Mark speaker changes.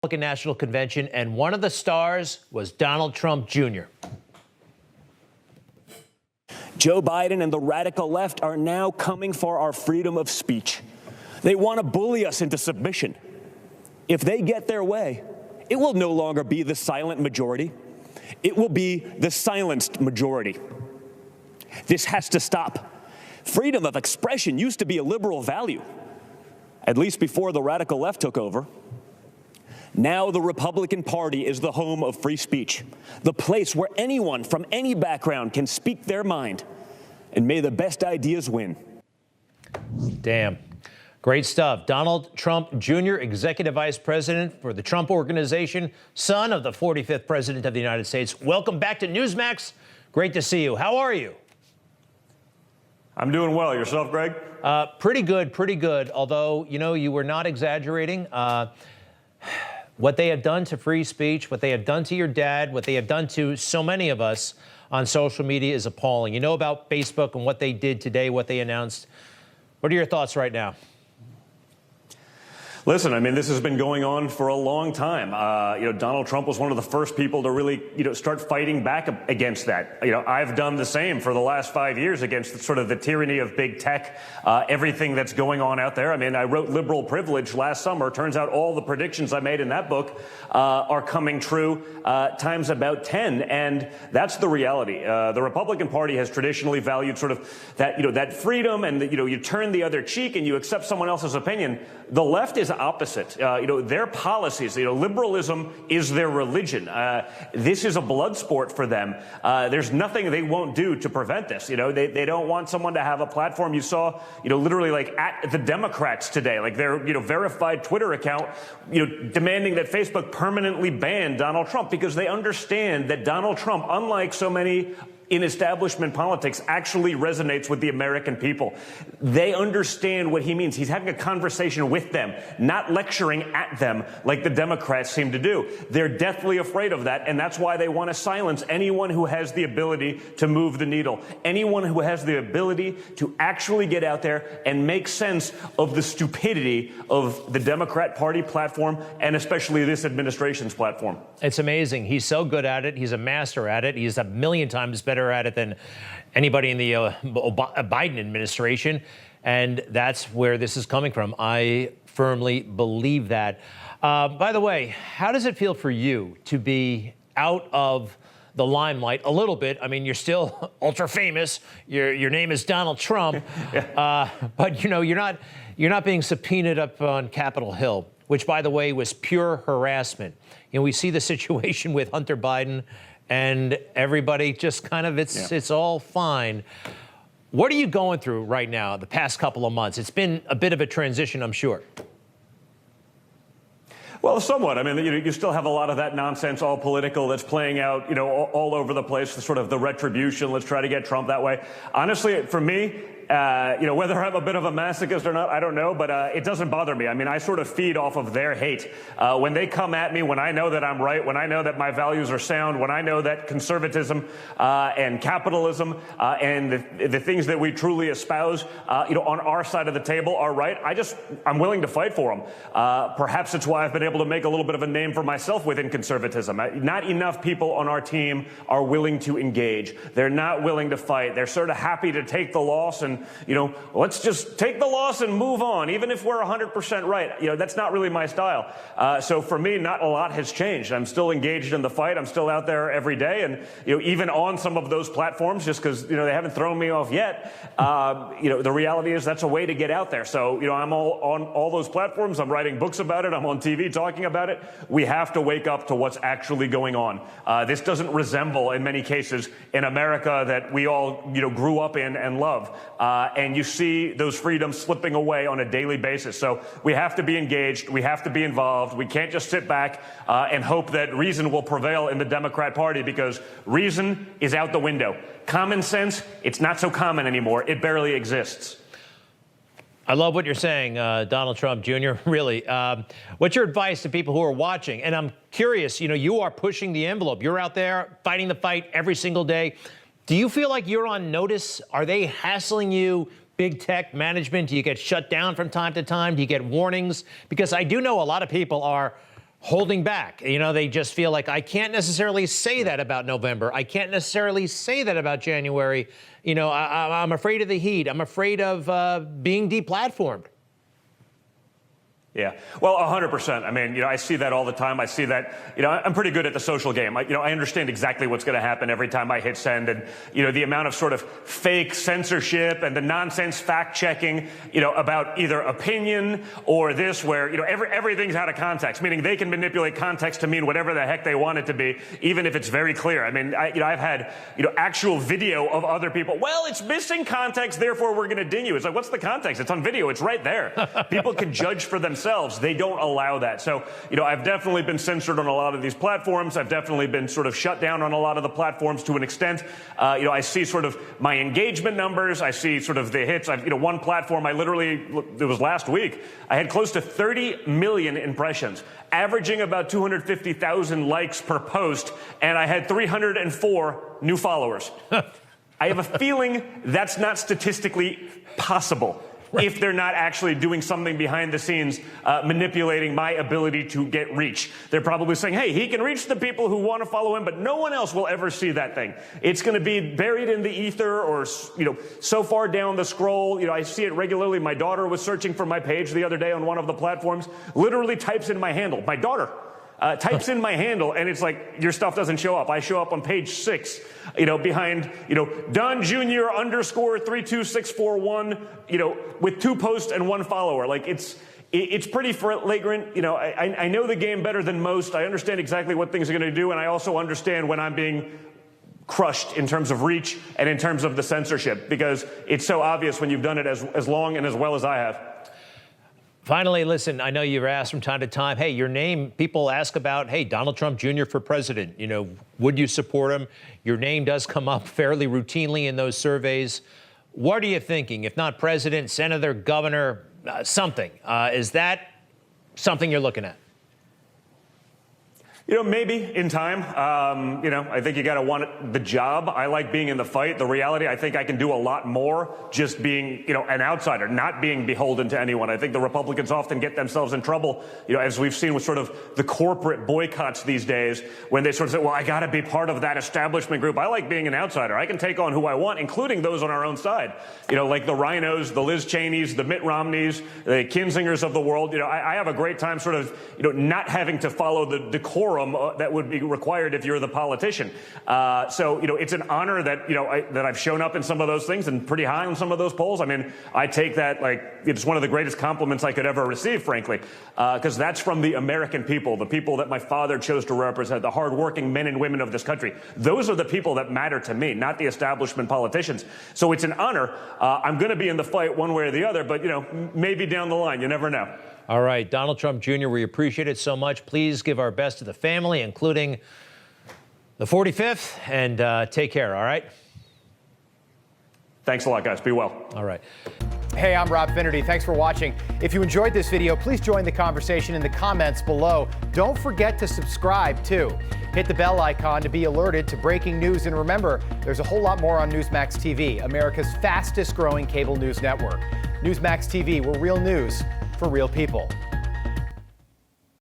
Speaker 1: Republican National Convention, and one of the stars was Donald Trump Jr.
Speaker 2: Joe Biden and the radical left are now coming for our freedom of speech. They want to bully us into submission. If they get their way, it will no longer be the silent majority. It will be the silenced majority. This has to stop. Freedom of expression used to be a liberal value, at least before the radical left took over. Now the Republican Party is the home of free speech, the place where anyone from any background can speak their mind, and may the best ideas win.
Speaker 1: Damn. Great stuff. Donald Trump Jr., Executive Vice President for the Trump Organization, son of the 45th President of the United States. Welcome back to Newsmax. Great to see you. How are you?
Speaker 3: I'm doing well. Yourself, Greg?
Speaker 1: Pretty good, pretty good. Although, you know, you were not exaggerating. What they have done to free speech, what they have done to your dad, what they have done to so many of us on social media is appalling. You know about Facebook and what they did today, what they announced. What are your thoughts right now?
Speaker 3: Listen, I mean, this has been going on for a long time. Donald Trump was one of the first people to really, start fighting back against that. I've done the same for the last 5 years against sort of the tyranny of big tech, everything that's going on out there. I mean, I wrote Liberal Privilege last summer. Turns out all the predictions I made in that book are coming true times about 10. And that's the reality. The Republican Party has traditionally valued sort of that, that freedom and, you turn the other cheek and you accept someone else's opinion. The left is opposite. Their policies, liberalism is their religion. This is a blood sport for them. There's nothing they won't do to prevent this. They don't want someone to have a platform. You saw, literally like at the Democrats today, like their, verified Twitter account, demanding that Facebook permanently ban Donald Trump because they understand that Donald Trump, unlike so many in establishment politics, actually resonates with the American people. They understand what he means. He's having a conversation with them, not lecturing at them like the Democrats seem to do. They're deathly afraid of that, and that's why they want to silence anyone who has the ability to move the needle, anyone who has the ability to actually get out there and make sense of the stupidity of the Democrat Party platform and especially this administration's platform.
Speaker 1: It's amazing. He's so good at it. He's a master at it. He's a million times better at it than anybody in the Biden administration. And that's where this is coming from. I firmly believe that. By the way, how does it feel for you to be out of the limelight a little bit? I mean, you're still ultra famous. Your name is Donald Trump. But, you're not being subpoenaed up on Capitol Hill, which, by the way, was pure harassment. We see the situation with Hunter Biden and everybody just kind of, it's all fine. What are you going through right now, the past couple of months? It's been a bit of a transition, I'm sure.
Speaker 3: Well, somewhat. I mean, you still have a lot of that nonsense, all political, that's playing out, all over the place, sort of the retribution. Let's try to get Trump that way. Honestly, for me, whether I'm a bit of a masochist or not, I don't know, but it doesn't bother me. I mean, I sort of feed off of their hate. When they come at me, when I know that I'm right, when I know that my values are sound, when I know that conservatism and capitalism and the things that we truly espouse, on our side of the table are right, I'm willing to fight for them. Perhaps it's why I've been able to make a little bit of a name for myself within conservatism. Not enough people on our team are willing to engage. They're not willing to fight. They're sort of happy to take the loss and, let's just take the loss and move on, even if we're 100% right. That's not really my style. So for me, not a lot has changed. I'm still engaged in the fight. I'm still out there every day. And, even on some of those platforms, just because, they haven't thrown me off yet, the reality is that's a way to get out there. So, I'm on all those platforms. I'm writing books about it. I'm on TV talking about it. We have to wake up to what's actually going on. This doesn't resemble, in many cases, an America that we all, grew up in and love. And you see those freedoms slipping away on a daily basis. So we have to be engaged. We have to be involved. We can't just sit back and hope that reason will prevail in the Democrat Party, because reason is out the window. Common sense, it's not so common anymore. It barely exists.
Speaker 1: I love what you're saying, Donald Trump Jr., really. What's your advice to people who are watching? And I'm curious, you are pushing the envelope. You're out there fighting the fight every single day. Do you feel like you're on notice? Are they hassling you, big tech management? Do you get shut down from time to time? Do you get warnings? Because I do know a lot of people are holding back. You know, they just feel like, I can't necessarily say that about November. I can't necessarily say that about January. You know, I'm afraid of the heat. I'm afraid of being deplatformed.
Speaker 3: Yeah, well, 100%. I mean, I see that all the time. I see that, I'm pretty good at the social game. I understand exactly what's going to happen every time I hit send. And, the amount of sort of fake censorship and the nonsense fact checking, about either opinion or this where, everything's out of context, meaning they can manipulate context to mean whatever the heck they want it to be, even if it's very clear. I mean, I've had, actual video of other people. Well, it's missing context, therefore we're going to ding you. It's like, what's the context? It's on video. It's right there. People can judge for themselves. They don't allow that. So, I've definitely been censored on a lot of these platforms. I've definitely been sort of shut down on a lot of the platforms to an extent. I see sort of my engagement numbers. I see sort of the hits. One platform, it was last week, I had close to 30 million impressions, averaging about 250,000 likes per post, and I had 304 new followers. I have a feeling that's not statistically possible. Right. If they're not actually doing something behind the scenes, manipulating my ability to get reach. They're probably saying, hey, he can reach the people who want to follow him, but no one else will ever see that thing. It's going to be buried in the ether or, so far down the scroll. I see it regularly. My daughter was searching for my page the other day on one of the platforms, literally types in my handle. My daughter types in my handle, and it's like, your stuff doesn't show up. I show up on page 6, behind, Don Jr. _ 32641, with 2 posts and 1 follower. Like, it's pretty flagrant. I know the game better than most. I understand exactly what things are going to do, and I also understand when I'm being crushed in terms of reach and in terms of the censorship, because it's so obvious when you've done it as long and as well as I have.
Speaker 1: Finally, listen, I know you're asked from time to time, hey, your name, people ask about, hey, Donald Trump Jr. for president, would you support him? Your name does come up fairly routinely in those surveys. What are you thinking? If not president, senator, governor, something. Is that something you're looking at?
Speaker 3: Maybe in time. I think you got to want the job. I like being in the fight. The reality, I think I can do a lot more just being, an outsider, not being beholden to anyone. I think the Republicans often get themselves in trouble, as we've seen with sort of the corporate boycotts these days, when they sort of say, well, I got to be part of that establishment group. I like being an outsider. I can take on who I want, including those on our own side. Like the Rhinos, the Liz Cheneys, the Mitt Romneys, the Kinsingers of the world. I have a great time sort of, not having to follow the decorum that would be required if you're the politician. So, it's an honor that, that I've shown up in some of those things and pretty high on some of those polls. I mean, I take that like it's one of the greatest compliments I could ever receive, frankly, because that's from the American people, the people that my father chose to represent, the hardworking men and women of this country. Those are the people that matter to me, not the establishment politicians. So it's an honor. I'm going to be in the fight one way or the other, but, maybe down the line, you never know.
Speaker 1: All right, Donald Trump Jr., we appreciate it so much. Please give our best to the family, including the 45th, and take care, all right?
Speaker 3: Thanks a lot, guys. Be well.
Speaker 1: All right.
Speaker 4: Hey, I'm Rob Finnerty. Thanks for watching. If you enjoyed this video, please join the conversation in the comments below. Don't forget to subscribe, too. Hit the bell icon to be alerted to breaking news. And remember, there's a whole lot more on Newsmax TV, America's fastest growing cable news network. Newsmax TV, where real news for real people.